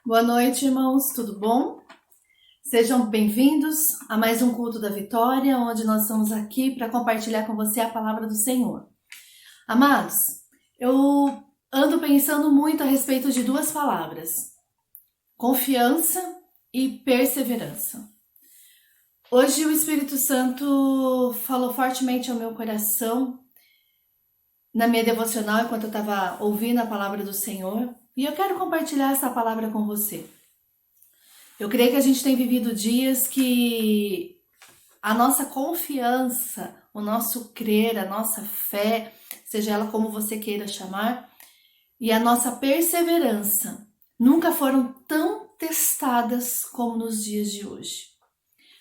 Boa noite, irmãos, tudo bom? Sejam bem-vindos a mais um culto da vitória, onde nós estamos aqui para compartilhar com você a palavra do Senhor. Amados, eu ando pensando muito a respeito de duas palavras: confiança e perseverança. Hoje o Espírito Santo falou fortemente ao meu coração na minha devocional enquanto eu estava ouvindo a palavra do Senhor, e eu quero compartilhar essa palavra com você. Eu creio que a gente tem vivido dias que a nossa confiança, o nosso crer, a nossa fé, seja ela como você queira chamar, e a nossa perseverança nunca foram tão testadas como nos dias de hoje.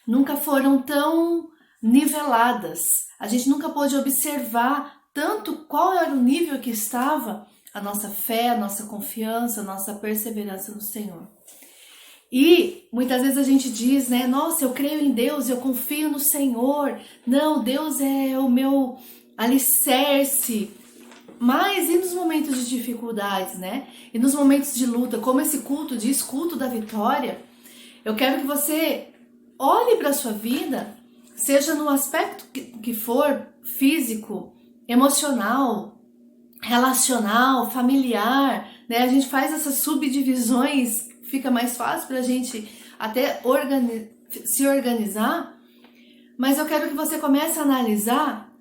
Nunca foram tão niveladas. A gente nunca pôde observar tanto qual era o nível que estava a nossa fé, a nossa confiança, a nossa perseverança no Senhor. E muitas vezes a gente diz, né? Nossa, eu creio em Deus, eu confio no Senhor. Não, Deus é o meu alicerce. Mas e nos momentos de dificuldades, né? E nos momentos de luta, como esse culto diz, culto da vitória, eu quero que você olhe para a sua vida, seja no aspecto que for, físico, emocional, relacional, familiar, né? A gente faz essas subdivisões, fica mais fácil para a gente até se organizar, mas eu quero que você comece a analisar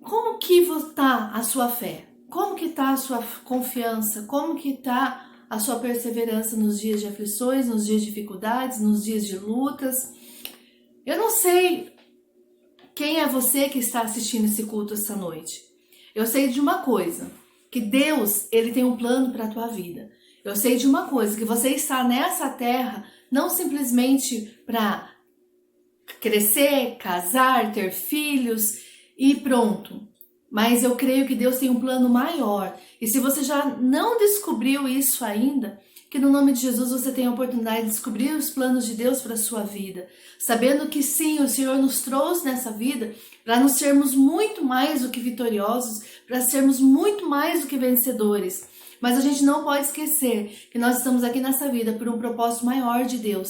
como que está a sua fé, como que está a sua confiança, como que está a sua perseverança nos dias de aflições, nos dias de dificuldades, nos dias de lutas. Eu não sei quem é você que está assistindo esse culto essa noite. Eu sei de uma coisa, que Deus, ele tem um plano para a tua vida. Eu sei de uma coisa, que você está nessa terra não simplesmente para crescer, casar, ter filhos e pronto. Mas eu creio que Deus tem um plano maior. E se você já não descobriu isso ainda, que no nome de Jesus você tenha a oportunidade de descobrir os planos de Deus para a sua vida. Sabendo que sim, o Senhor nos trouxe nessa vida para nos sermos muito mais do que vitoriosos, para sermos muito mais do que vencedores. Mas a gente não pode esquecer que nós estamos aqui nessa vida por um propósito maior de Deus.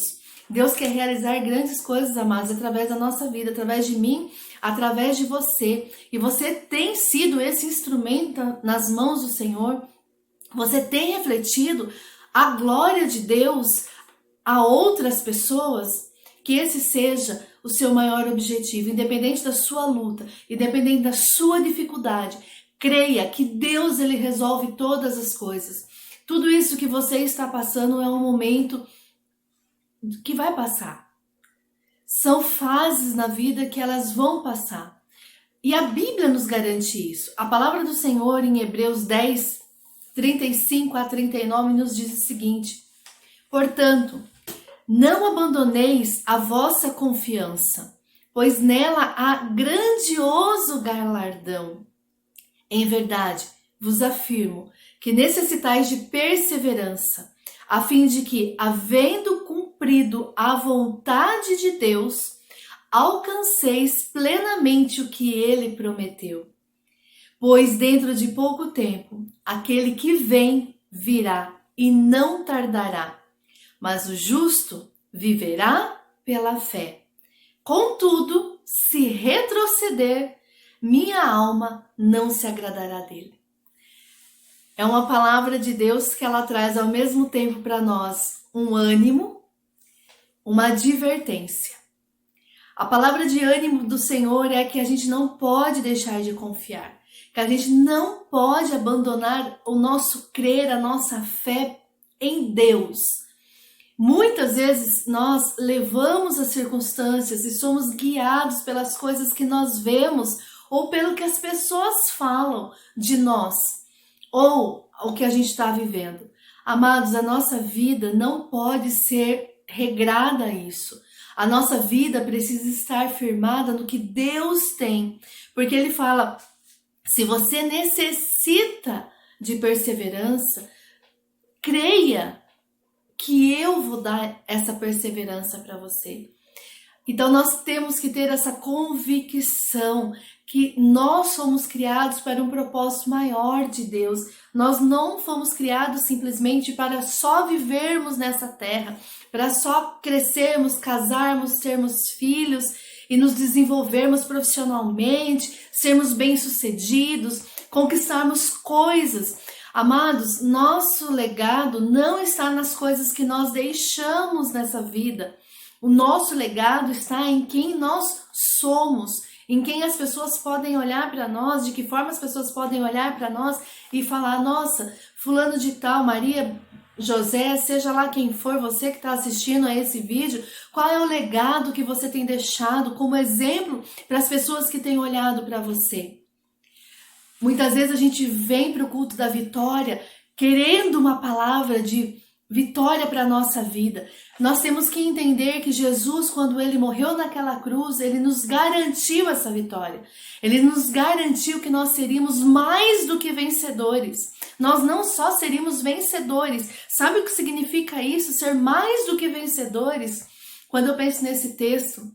Deus quer realizar grandes coisas, amados, através da nossa vida, através de mim, através de você. E você tem sido esse instrumento nas mãos do Senhor. Você tem refletido a glória de Deus a outras pessoas. Que esse seja o seu maior objetivo, independente da sua luta, independente da sua dificuldade. Creia que Deus, ele resolve todas as coisas. Tudo isso que você está passando é um momento que vai passar. São fases na vida que elas vão passar. E a Bíblia nos garante isso. A palavra do Senhor em Hebreus 10, 35 a 39 nos diz o seguinte: portanto, não abandoneis a vossa confiança, pois nela há grandioso galardão. Em verdade, vos afirmo que necessitais de perseverança, a fim de que, havendo cumprido a vontade de Deus, alcanceis plenamente o que ele prometeu. Pois dentro de pouco tempo, aquele que vem virá e não tardará, mas o justo viverá pela fé. Contudo, se retroceder, minha alma não se agradará dele. É uma palavra de Deus que ela traz ao mesmo tempo para nós um ânimo, uma advertência. A palavra de ânimo do Senhor é que a gente não pode deixar de confiar, que a gente não pode abandonar o nosso crer, a nossa fé em Deus. Muitas vezes nós levamos as circunstâncias e somos guiados pelas coisas que nós vemos ou pelo que as pessoas falam de nós, ou o que a gente está vivendo. Amados, a nossa vida não pode ser regrada a isso. A nossa vida precisa estar firmada no que Deus tem, porque Ele fala, se você necessita de perseverança, creia que eu vou dar essa perseverança para você. Então nós temos que ter essa convicção, que nós somos criados para um propósito maior de Deus. Nós não fomos criados simplesmente para só vivermos nessa terra, para só crescermos, casarmos, termos filhos e nos desenvolvermos profissionalmente, sermos bem-sucedidos, conquistarmos coisas. Amados, nosso legado não está nas coisas que nós deixamos nessa vida. O nosso legado está em quem nós somos, em quem as pessoas podem olhar para nós, de que forma as pessoas podem olhar para nós e falar: nossa, fulano de tal, Maria, José, seja lá quem for, você que está assistindo a esse vídeo, qual é o legado que você tem deixado como exemplo para as pessoas que têm olhado para você? Muitas vezes a gente vem para o culto da vitória querendo uma palavra de vitória para a nossa vida. Nós temos que entender que Jesus, quando ele morreu naquela cruz, ele nos garantiu essa vitória. Ele nos garantiu que nós seríamos mais do que vencedores. Nós não só seríamos vencedores. Sabe o que significa isso? Ser mais do que vencedores? Quando eu penso nesse texto,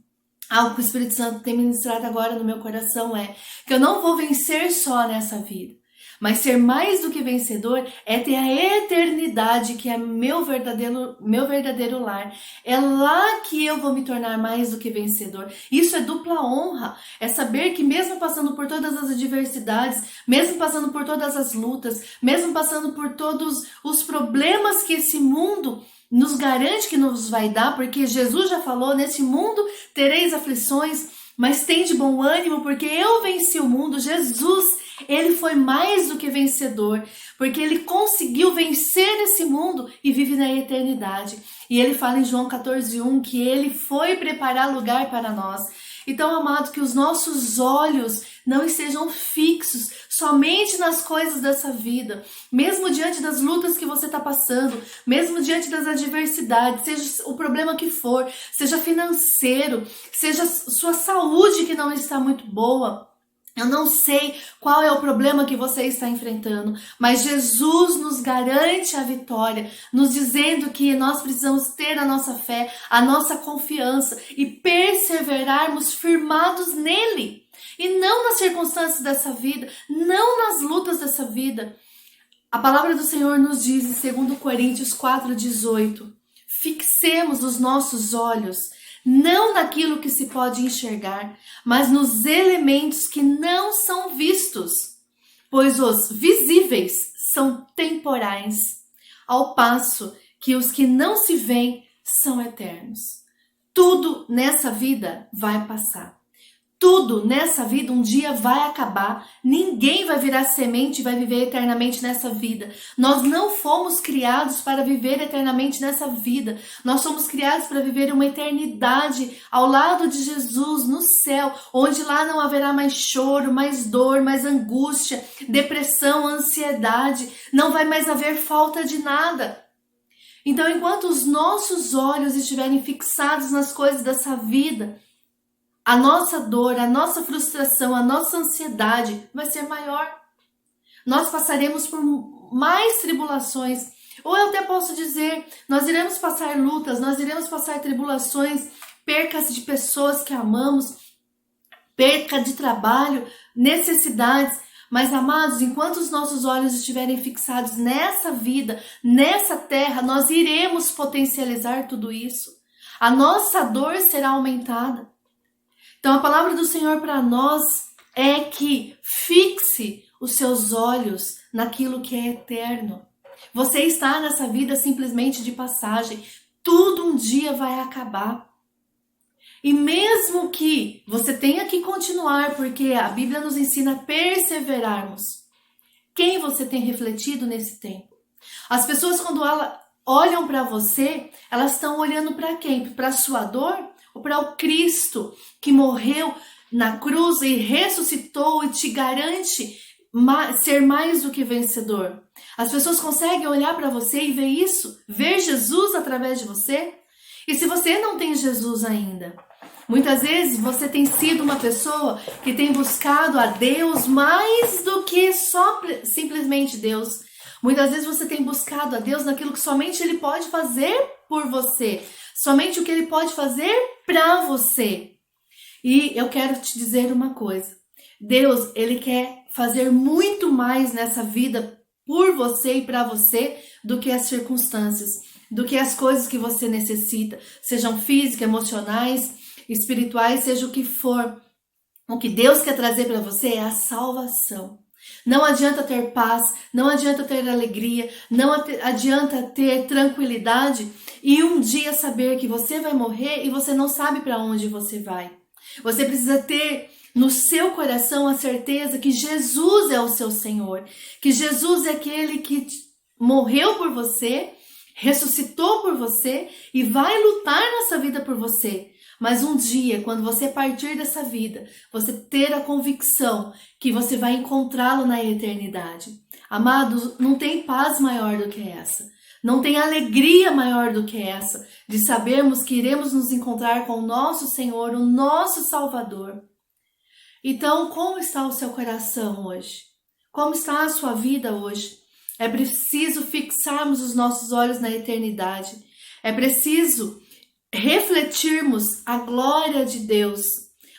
algo que o Espírito Santo tem ministrado agora no meu coração é que eu não vou vencer só nessa vida, mas ser mais do que vencedor é ter a eternidade, que é meu verdadeiro lar. É lá que eu vou me tornar mais do que vencedor. Isso é dupla honra. É saber que mesmo passando por todas as adversidades, mesmo passando por todas as lutas, mesmo passando por todos os problemas que esse mundo nos garante que nos vai dar, porque Jesus já falou: nesse mundo tereis aflições, mas tende bom ânimo, porque eu venci o mundo. Jesus, ele foi mais do que vencedor, porque ele conseguiu vencer esse mundo e vive na eternidade. E ele fala em João 14:1 que ele foi preparar lugar para nós. Então, amado, que os nossos olhos não estejam fixos somente nas coisas dessa vida, mesmo diante das lutas que você está passando, mesmo diante das adversidades, seja o problema que for, seja financeiro, seja sua saúde que não está muito boa. Eu não sei qual é o problema que você está enfrentando, mas Jesus nos garante a vitória, nos dizendo que nós precisamos ter a nossa fé, a nossa confiança e perseverarmos firmados nele. E não nas circunstâncias dessa vida, não nas lutas dessa vida. A palavra do Senhor nos diz em 2 Coríntios 4:18, fixemos os nossos olhos não naquilo que se pode enxergar, mas nos elementos que não são vistos, pois os visíveis são temporais, ao passo que os que não se veem são eternos. Tudo nessa vida vai passar. Tudo nessa vida um dia vai acabar. Ninguém vai virar semente e vai viver eternamente nessa vida. Nós não fomos criados para viver eternamente nessa vida. Nós somos criados para viver uma eternidade ao lado de Jesus no céu, onde lá não haverá mais choro, mais dor, mais angústia, depressão, ansiedade. Não vai mais haver falta de nada. Então, enquanto os nossos olhos estiverem fixados nas coisas dessa vida, a nossa dor, a nossa frustração, a nossa ansiedade vai ser maior. Nós passaremos por mais tribulações. Ou eu até posso dizer, nós iremos passar lutas, nós iremos passar tribulações, percas de pessoas que amamos, perca de trabalho, necessidades. Mas, amados, enquanto os nossos olhos estiverem fixados nessa vida, nessa terra, nós iremos potencializar tudo isso. A nossa dor será aumentada. Então, a palavra do Senhor para nós é que fixe os seus olhos naquilo que é eterno. Você está nessa vida simplesmente de passagem. Tudo um dia vai acabar. E mesmo que você tenha que continuar, porque a Bíblia nos ensina a perseverarmos, quem você tem refletido nesse tempo? As pessoas, quando olham para você, elas estão olhando para quem? Para a sua dor? Ou para o Cristo que morreu na cruz e ressuscitou e te garante ser mais do que vencedor? As pessoas conseguem olhar para você e ver isso? Ver Jesus através de você? E se você não tem Jesus ainda? Muitas vezes você tem sido uma pessoa que tem buscado a Deus mais do que só simplesmente Deus. Muitas vezes você tem buscado a Deus naquilo que somente Ele pode fazer por você. Somente o que Ele pode fazer para você. E eu quero te dizer uma coisa. Deus, Ele quer fazer muito mais nessa vida por você e para você do que as circunstâncias, do que as coisas que você necessita, sejam físicas, emocionais, espirituais, seja o que for. O que Deus quer trazer para você é a salvação. Não adianta ter paz, não adianta ter alegria, não adianta ter tranquilidade e um dia saber que você vai morrer e você não sabe para onde você vai. Você precisa ter no seu coração a certeza que Jesus é o seu Senhor, que Jesus é aquele que morreu por você, ressuscitou por você e vai lutar nessa vida por você. Mas um dia, quando você partir dessa vida, você ter a convicção que você vai encontrá-lo na eternidade. Amados, não tem paz maior do que essa. Não tem alegria maior do que essa, de sabermos que iremos nos encontrar com o nosso Senhor, o nosso Salvador. Então, como está o seu coração hoje? Como está a sua vida hoje? É preciso fixarmos os nossos olhos na eternidade. É preciso refletirmos a glória de Deus.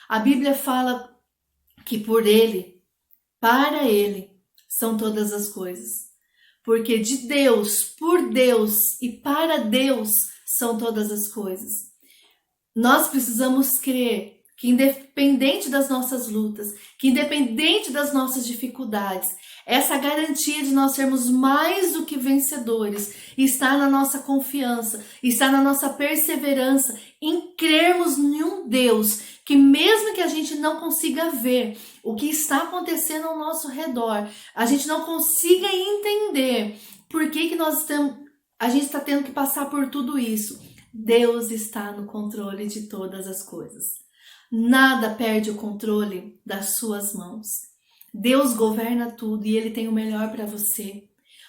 A Bíblia fala que por Ele, para Ele, são todas as coisas. Porque de Deus, por Deus e para Deus são todas as coisas. Nós precisamos crer que independente das nossas lutas, que independente das nossas dificuldades, essa garantia de nós sermos mais do que vencedores está na nossa confiança, está na nossa perseverança em crermos em um Deus que mesmo que a gente não consiga ver o que está acontecendo ao nosso redor, a gente não consiga entender por que a gente está tendo que passar por tudo isso, Deus está no controle de todas as coisas. Nada perde o controle das suas mãos. Deus governa tudo e Ele tem o melhor para você.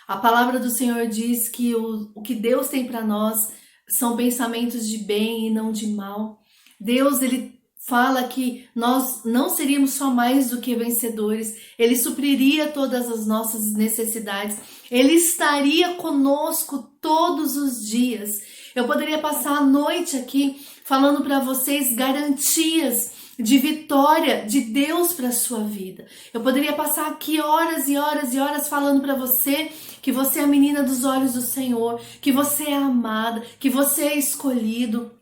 A palavra do Senhor diz que o que Deus tem para nós são pensamentos de bem e não de mal. Deus, Ele fala que nós não seríamos só mais do que vencedores. Ele supriria todas as nossas necessidades. Ele estaria conosco todos os dias. Eu poderia passar a noite aqui falando para vocês garantias de vitória de Deus para a sua vida. Eu poderia passar aqui horas e horas e horas falando para você que você é a menina dos olhos do Senhor, que você é amada, que você é escolhido,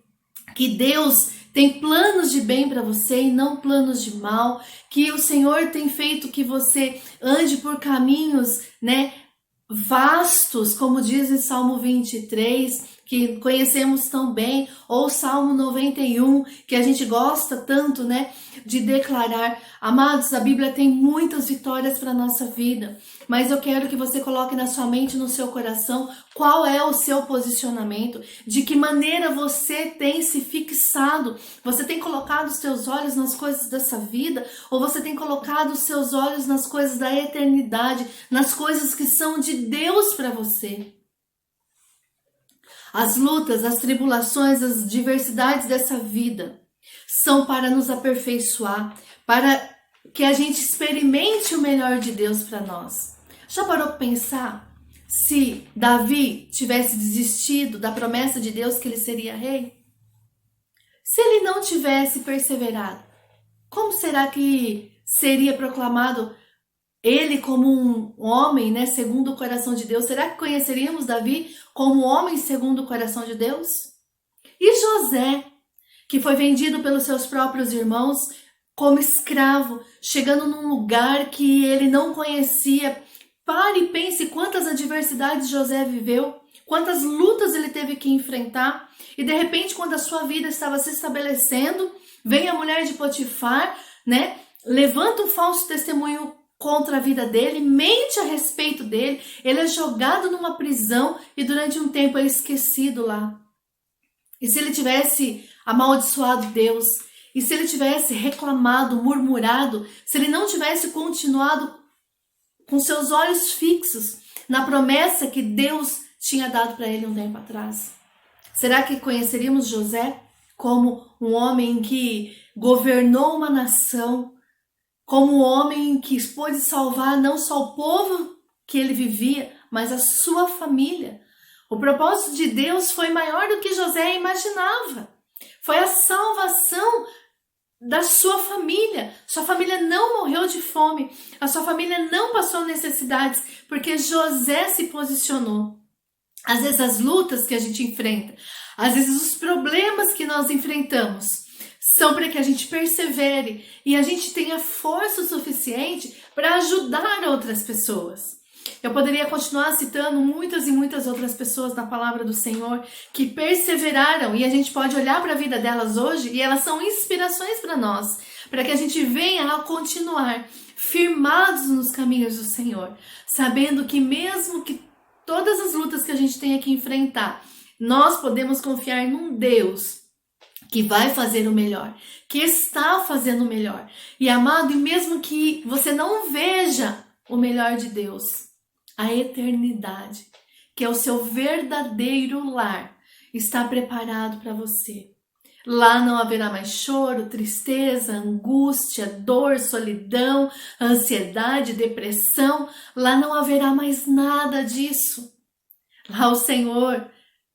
que Deus tem planos de bem para você e não planos de mal, que o Senhor tem feito que você ande por caminhos, vastos, como diz em Salmo 23, que conhecemos tão bem, ou Salmo 91, que a gente gosta tanto, de declarar. Amados, a Bíblia tem muitas vitórias para a nossa vida, mas eu quero que você coloque na sua mente, no seu coração, qual é o seu posicionamento, de que maneira você tem se fixado, você tem colocado os seus olhos nas coisas dessa vida, ou você tem colocado os seus olhos nas coisas da eternidade, nas coisas que são de Deus para você. As lutas, as tribulações, as diversidades dessa vida são para nos aperfeiçoar, para que a gente experimente o melhor de Deus para nós. Já parou para pensar se Davi tivesse desistido da promessa de Deus que ele seria rei? Se ele não tivesse perseverado, como será que seria proclamado ele como um homem, segundo o coração de Deus? Será que conheceríamos Davi como homem segundo o coração de Deus? E José, que foi vendido pelos seus próprios irmãos como escravo, chegando num lugar que ele não conhecia. Pare e pense quantas adversidades José viveu, quantas lutas ele teve que enfrentar. E de repente, quando a sua vida estava se estabelecendo, vem a mulher de Potifar, levanta um falso testemunho contra a vida dele, mente a respeito dele, ele é jogado numa prisão e durante um tempo é esquecido lá. E se ele tivesse amaldiçoado Deus, e se ele tivesse reclamado, murmurado, se ele não tivesse continuado com seus olhos fixos na promessa que Deus tinha dado para ele um tempo atrás, será que conheceríamos José como um homem que governou uma nação, como um homem que pôde salvar não só o povo que ele vivia, mas a sua família? O propósito de Deus foi maior do que José imaginava. Foi a salvação da sua família. Sua família não morreu de fome, a sua família não passou necessidades, porque José se posicionou. Às vezes as lutas que a gente enfrenta, às vezes os problemas que nós enfrentamos, são para que a gente persevere e a gente tenha força o suficiente para ajudar outras pessoas. Eu poderia continuar citando muitas e muitas outras pessoas na palavra do Senhor que perseveraram, e a gente pode olhar para a vida delas hoje e elas são inspirações para nós, para que a gente venha a continuar firmados nos caminhos do Senhor, sabendo que mesmo que todas as lutas que a gente tenha que enfrentar, nós podemos confiar num Deus que vai fazer o melhor, que está fazendo o melhor. E amado, e mesmo que você não veja o melhor de Deus, a eternidade, que é o seu verdadeiro lar, está preparado para você. Lá não haverá mais choro, tristeza, angústia, dor, solidão, ansiedade, depressão. Lá não haverá mais nada disso. Lá o Senhor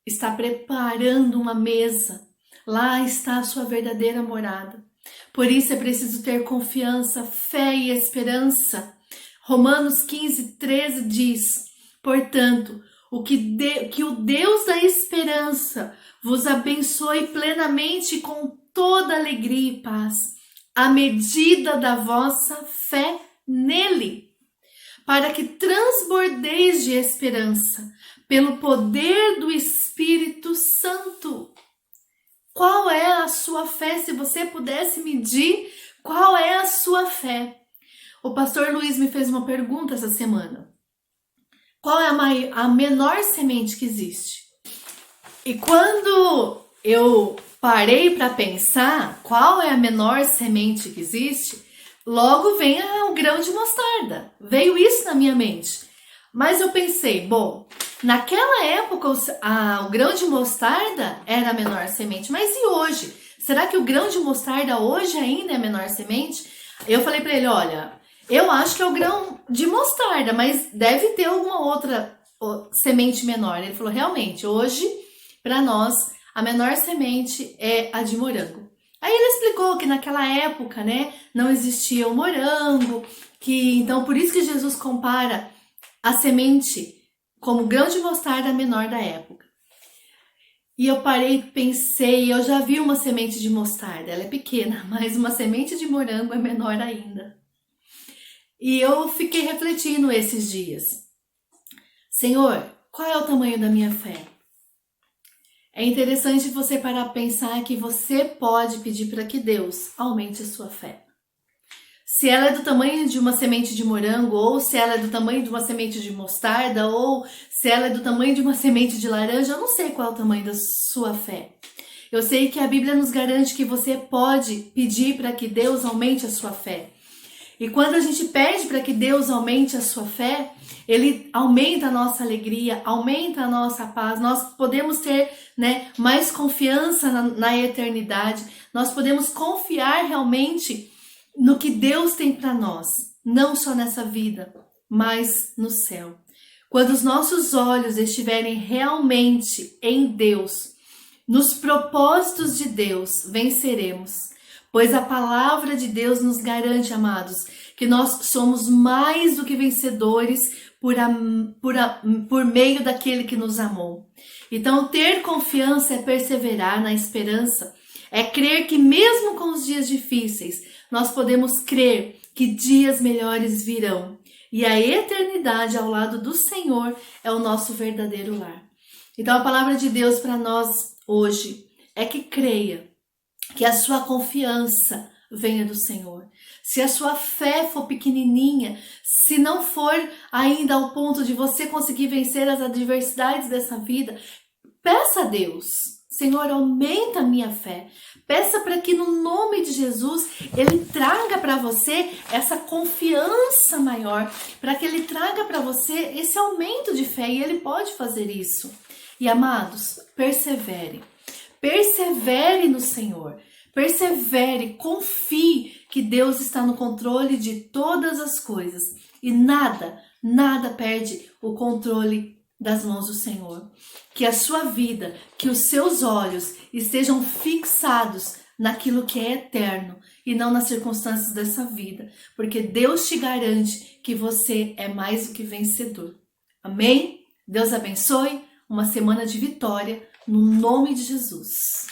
está preparando uma mesa. Lá está a sua verdadeira morada. Por isso é preciso ter confiança, fé e esperança. Romanos 15:13 diz: portanto, que o Deus da esperança vos abençoe plenamente com toda alegria e paz, à medida da vossa fé nele, para que transbordeis de esperança pelo poder do Espírito Santo. Qual é a sua fé? Se você pudesse medir, qual é a sua fé? O pastor Luiz me fez uma pergunta essa semana. Qual é a menor semente que existe? E quando eu parei para pensar qual é a menor semente que existe, logo vem o grão de mostarda. Veio isso na minha mente. Mas eu pensei, bom, naquela época o grão de mostarda era a menor semente. Mas e hoje? Será que o grão de mostarda hoje ainda é a menor semente? Eu falei para ele, olha, eu acho que é o grão de mostarda, mas deve ter alguma outra semente menor. Ele falou, realmente, hoje, para nós, a menor semente é a de morango. Aí ele explicou que naquela época, né, não existia o morango, que então por isso que Jesus compara a semente como grão de mostarda menor da época. E eu parei, pensei, eu já vi uma semente de mostarda, ela é pequena, mas uma semente de morango é menor ainda. E eu fiquei refletindo esses dias. Senhor, qual é o tamanho da minha fé? É interessante você parar a pensar que você pode pedir para que Deus aumente a sua fé. Se ela é do tamanho de uma semente de morango, ou se ela é do tamanho de uma semente de mostarda, ou se ela é do tamanho de uma semente de laranja, eu não sei qual é o tamanho da sua fé. Eu sei que a Bíblia nos garante que você pode pedir para que Deus aumente a sua fé. E quando a gente pede para que Deus aumente a sua fé, Ele aumenta a nossa alegria, aumenta a nossa paz, nós podemos ter, mais confiança na eternidade, nós podemos confiar realmente no que Deus tem para nós, não só nessa vida, mas no céu. Quando os nossos olhos estiverem realmente em Deus, nos propósitos de Deus, venceremos. Pois a palavra de Deus nos garante, amados, que nós somos mais do que vencedores por meio daquele que nos amou. Então, ter confiança é perseverar na esperança, é crer que mesmo com os dias difíceis, nós podemos crer que dias melhores virão. E a eternidade ao lado do Senhor é o nosso verdadeiro lar. Então, a palavra de Deus para nós hoje é que creia, que a sua confiança venha do Senhor. Se a sua fé for pequenininha, se não for ainda ao ponto de você conseguir vencer as adversidades dessa vida, peça a Deus, Senhor, aumenta a minha fé. Peça para que no nome de Jesus Ele traga para você essa confiança maior, para que Ele traga para você esse aumento de fé, e Ele pode fazer isso. E amados, persevere. Persevere no Senhor, persevere, confie que Deus está no controle de todas as coisas e nada perde o controle das mãos do Senhor. Que a sua vida, que os seus olhos estejam fixados naquilo que é eterno e não nas circunstâncias dessa vida, porque Deus te garante que você é mais do que vencedor. Amém? Deus abençoe, uma semana de vitória, no nome de Jesus.